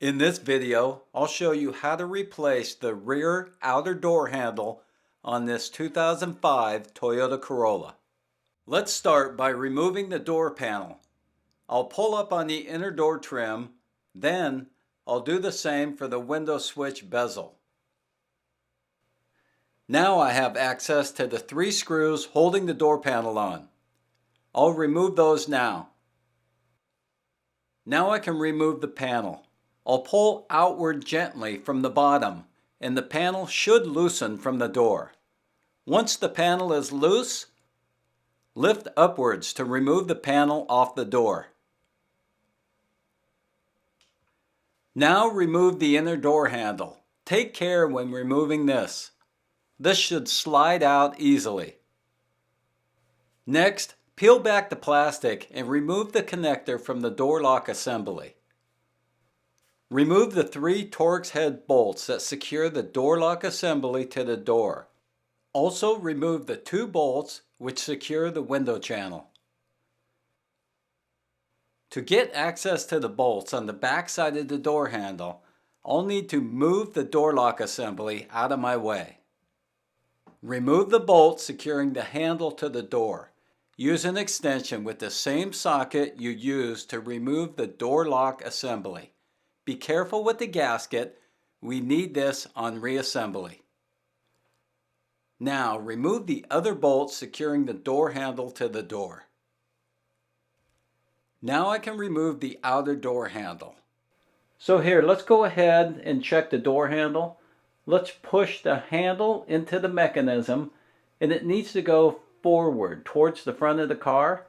In this video, I'll show you how to replace the rear outer door handle on this 2005 Toyota Corolla. Let's start by removing the door panel. I'll pull up on the inner door trim, then I'll do the same for the window switch bezel. Now I have access to the 3 screws holding the door panel on. I'll remove those now. Now I can remove the panel. I'll pull outward gently from the bottom, and the panel should loosen from the door. Once the panel is loose, lift upwards to remove the panel off the door. Now remove the inner door handle. Take care when removing this. This should slide out easily. Next, peel back the plastic and remove the connector from the door lock assembly. Remove the 3 Torx head bolts that secure the door lock assembly to the door. Also remove the 2 bolts which secure the window channel. To get access to the bolts on the back side of the door handle, I'll need to move the door lock assembly out of my way. Remove the bolt securing the handle to the door. Use an extension with the same socket you used to remove the door lock assembly. Be careful with the gasket. We need this on reassembly. Now remove the other bolts securing the door handle to the door. Now I can remove the outer door handle. So here, let's go ahead and check the door handle. Let's push the handle into the mechanism, and it needs to go forward towards the front of the car.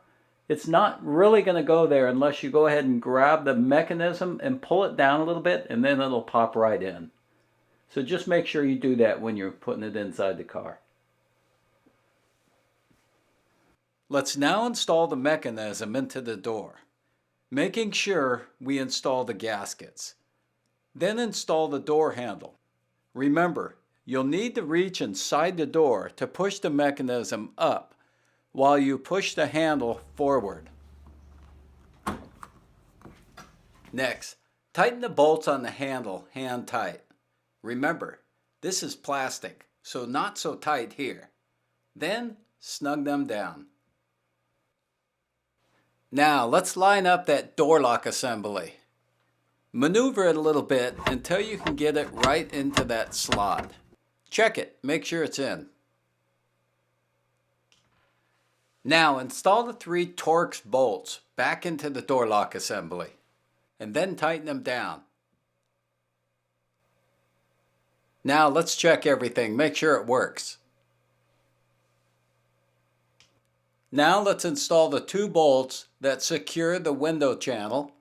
It's not really going to go there unless you go ahead and grab the mechanism and pull it down a little bit, and then it'll pop right in. So just make sure you do that when you're putting it inside the car. Let's now install the mechanism into the door, making sure we install the gaskets. Then install the door handle. Remember, you'll need to reach inside the door to push the mechanism up while you push the handle forward. Next, tighten the bolts on the handle hand tight. Remember, this is plastic, so not so tight here. Then, snug them down. Now, let's line up that door lock assembly. Maneuver it a little bit until you can get it right into that slot. Check it, make sure it's in. Now install the 3 Torx bolts back into the door lock assembly, and then tighten them down. Now let's check everything, make sure it works. Now let's install the 2 bolts that secure the window channel.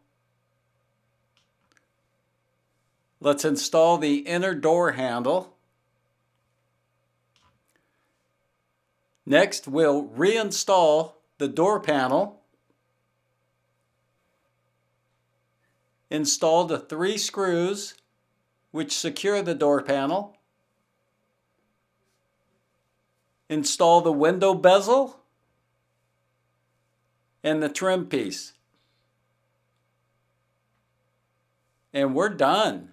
Let's install the inner door handle. Next, we'll reinstall the door panel. Install the 3 screws which secure the door panel. Install the window bezel and the trim piece. And we're done.